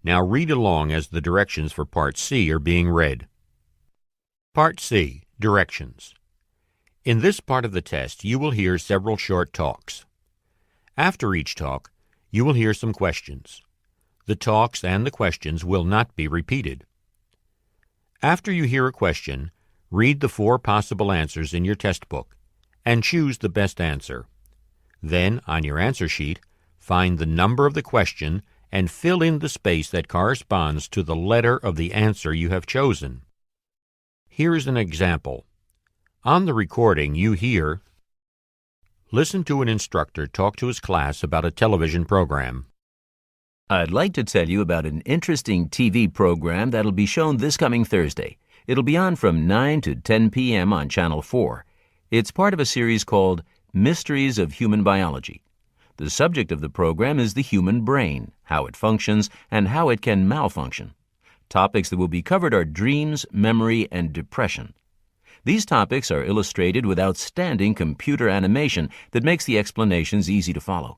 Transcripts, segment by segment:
Now read along as the directions for Part C are being read. Part C, Directions. In this part of the test, you will hear several short talks. After each talk, you will hear some questions. The talks and the questions will not be repeated. After you hear a question, read the 4 possible answers in your test book and choose the best answer. Then, on your answer sheet, find the number of the question and fill in the space that corresponds to the letter of the answer you have chosen. Here's an example. On the recording, you hear, listen to an instructor talk to his class about a television program. I'd like to tell you about an interesting TV program that'll be shown this coming Thursday. It'll be on from 9 to 10 p.m. on Channel 4. It's part of a series called Mysteries of Human Biology. The subject of the program is the human brain, how it functions, and how it can malfunction. Topics that will be covered are dreams, memory, and depression. These topics are illustrated with outstanding computer animation that makes the explanations easy to follow.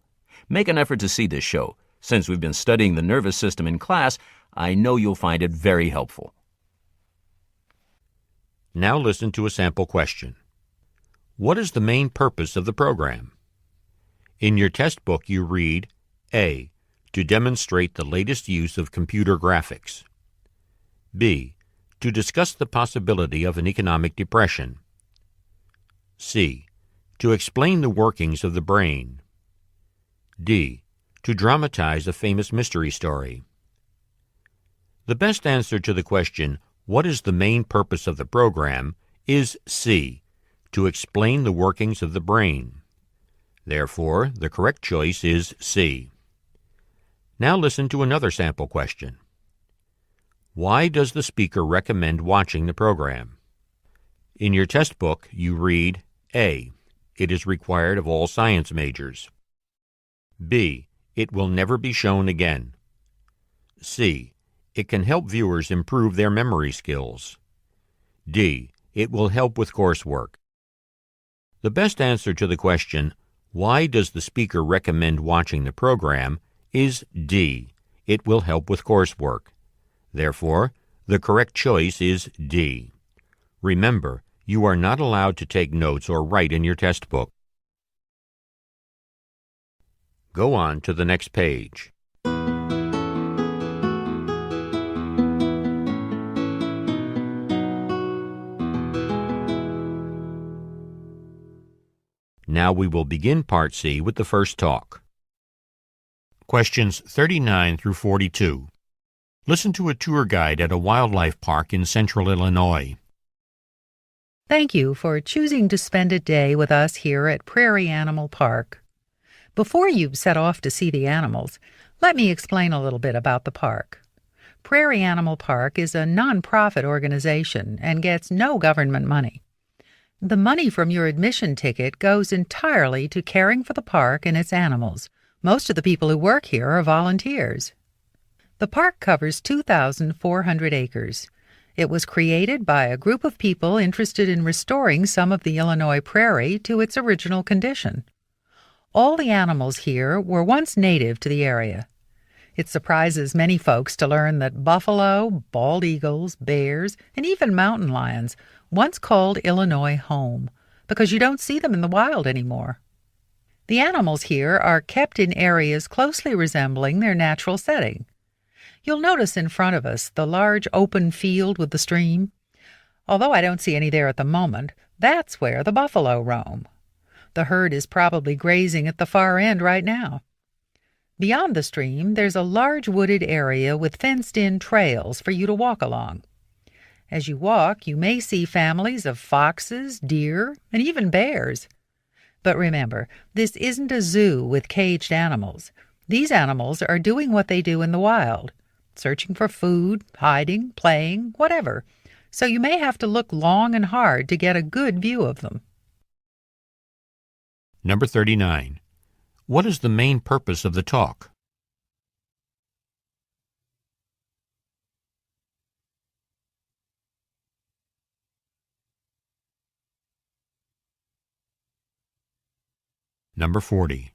Make an effort to see this show. Since we've been studying the nervous system in class, I know you'll find it very helpful. Now listen to a sample question. What is the main purpose of the program? In your test book, you read, A, to demonstrate the latest use of computer graphics. B, to discuss the possibility of an economic depression. C, to explain the workings of the brain. D, to dramatize a famous mystery story. The best answer to the question, what is the main purpose of the program, is C, to explain the workings of the brain. Therefore, the correct choice is C. Now listen to another sample question. Why does the speaker recommend watching the program? In your test book, you read, A, it is required of all science majors. B, it will never be shown again. C, it can help viewers improve their memory skills. D, it will help with coursework. The best answer to the question, why does the speaker recommend watching the program, is D, it will help with coursework. Therefore, the correct choice is D. Remember, you are not allowed to take notes or write in your test book. Go on to the next page. Now we will begin Part C with the first talk. Questions 39 through 42. Listen to a tour guide at a wildlife park in central Illinois. Thank you for choosing to spend a day with us here at Prairie Animal Park. Before you set off to see the animals, let me explain a little bit about the park. Prairie Animal Park is a nonprofit organization and gets no government money. The money from your admission ticket goes entirely to caring for the park and its animals. Most of the people who work here are volunteers. The park covers 2,400 acres. It was created by a group of people interested in restoring some of the Illinois prairie to its original condition. All the animals here were once native to the area. It surprises many folks to learn that buffalo, bald eagles, bears, and even mountain lions once called Illinois home, because you don't see them in the wild anymore. The animals here are kept in areas closely resembling their natural setting. You'll notice in front of us the large open field with the stream. Although I don't see any there at the moment, that's where the buffalo roam. The herd is probably grazing at the far end right now. Beyond the stream, there's a large wooded area with fenced-in trails for you to walk along. As you walk, you may see families of foxes, deer, and even bears. But remember, this isn't a zoo with caged animals. These animals are doing what they do in the wild, searching for food, hiding, playing, whatever. So you may have to look long and hard to get a good view of them. Number 39. What is the main purpose of the talk? Number 40.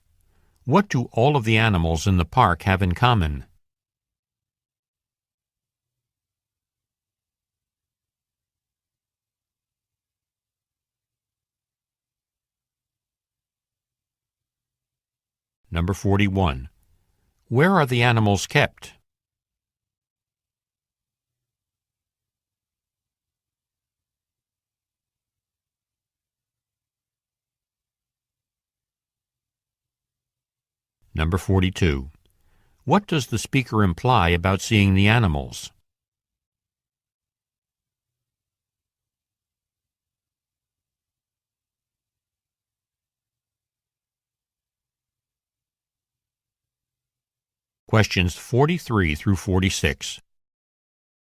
What do all of the animals in the park have in common? Number 41. Where are the animals kept? Number 42. What does the speaker imply about seeing the animals? Questions 43 through 46.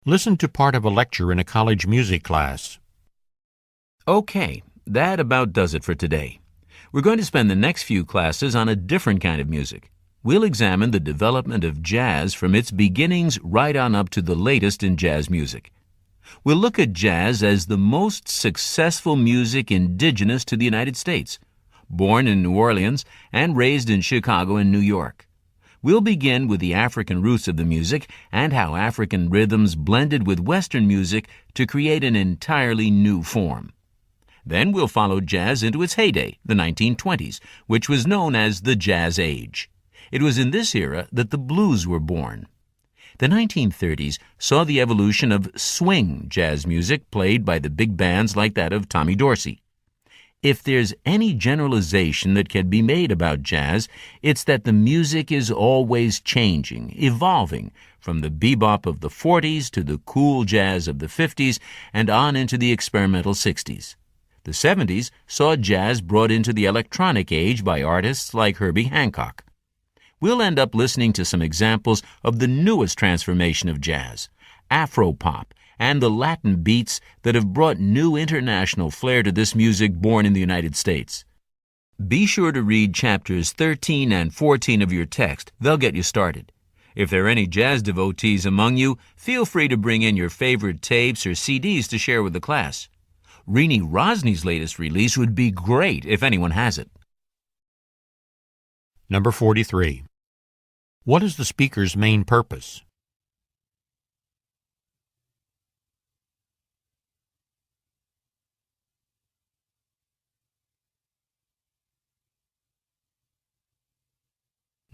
Listen to part of a lecture in a college music class. Okay, that about does it for today. We're going to spend the next few classes on a different kind of music. We'll examine the development of jazz from its beginnings right on up to the latest in jazz music. We'll look at jazz as the most successful music indigenous to the United States, born in New Orleans and raised in Chicago and New York. We'll begin with the African roots of the music and how African rhythms blended with Western music to create an entirely new form. Then we'll follow jazz into its heyday, the 1920s, which was known as the Jazz Age. It was in this era that the blues were born. The 1930s saw the evolution of swing jazz music played by the big bands like that of Tommy Dorsey. If there's any generalization that can be made about jazz, it's that the music is always changing, evolving, from the bebop of the 40s to the cool jazz of the 50s and on into the experimental 60s. The 70s saw jazz brought into the electronic age by artists like Herbie Hancock. We'll end up listening to some examples of the newest transformation of jazz, Afropop, and the Latin beats that have brought new international flair to this music born in the United States. Be sure to read chapters 13 and 14 of your text. They'll get you started. If there are any jazz devotees among you, feel free to bring in your favorite tapes or CDs to share with the class. Rini Rosny's latest release would be great if anyone has it. Number 43. What is the speaker's main purpose?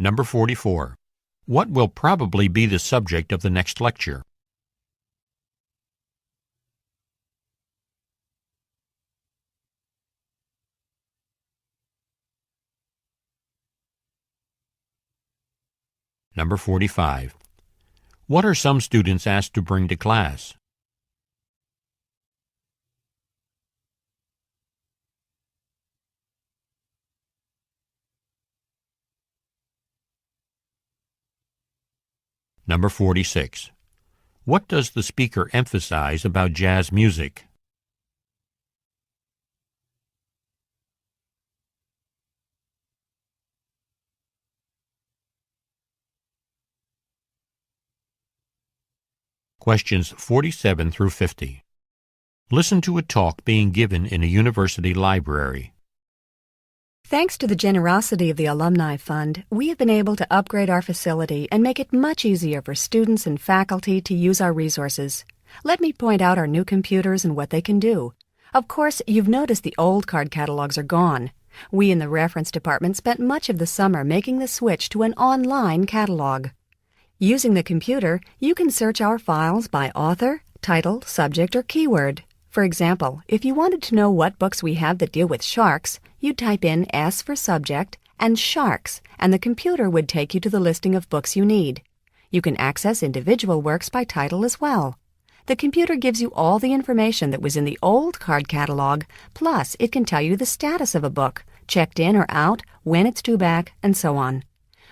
Number 44. What will probably be the subject of the next lecture? Number 45. What are some students asked to bring to class? Number 46. What does the speaker emphasize about jazz music? Questions 47 through 50. Listen to a talk being given in a university library. Thanks to the generosity of the Alumni Fund, we have been able to upgrade our facility and make it much easier for students and faculty to use our resources. Let me point out our new computers and what they can do. Of course, you've noticed the old card catalogs are gone. We in the reference department spent much of the summer making the switch to an online catalog. Using the computer, you can search our files by author, title, subject, or keyword. For example, if you wanted to know what books we have that deal with sharks, you'd type in S for subject and sharks, and the computer would take you to the listing of books you need. You can access individual works by title as well. The computer gives you all the information that was in the old card catalog, plus it can tell you the status of a book, checked in or out, when it's due back, and so on.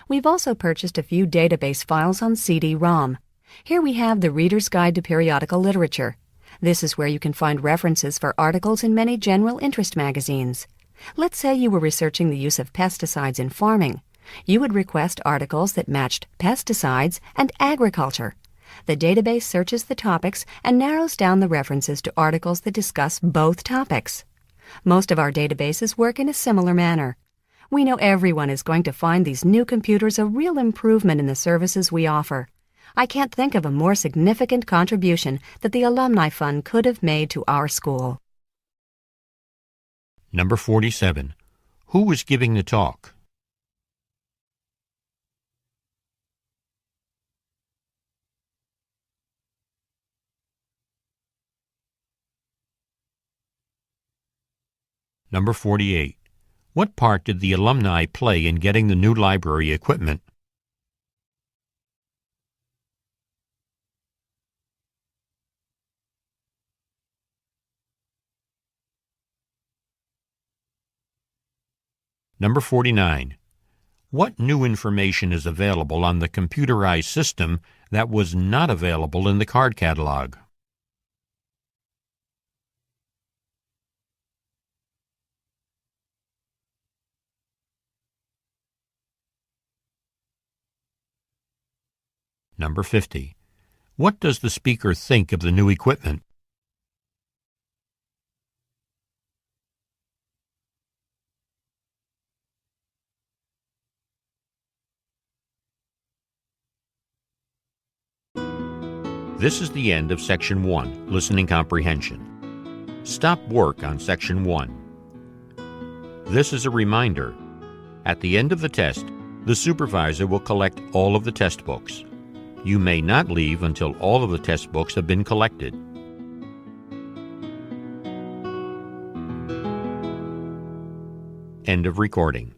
We've also purchased a few database files on CD-ROM. Here we have the Reader's Guide to Periodical Literature. This is where you can find references for articles in many general interest magazines. Let's say you were researching the use of pesticides in farming. You would request articles that matched pesticides and agriculture. The database searches the topics and narrows down the references to articles that discuss both topics. Most of our databases work in a similar manner. We know everyone is going to find these new computers a real improvement in the services we offer. I can't think of a more significant contribution that the Alumni Fund could have made to our school. Number 47. Who was giving the talk? Number 48. What part did the alumni play in getting the new library equipment? Number 49. What new information is available on the computerized system that was not available in the card catalog? Number 50. What does the speaker think of the new equipment? This is the end of Section 1, Listening Comprehension. Stop work on Section 1. This is a reminder. At the end of the test, the supervisor will collect all of the test books. You may not leave until all of the test books have been collected. End of recording.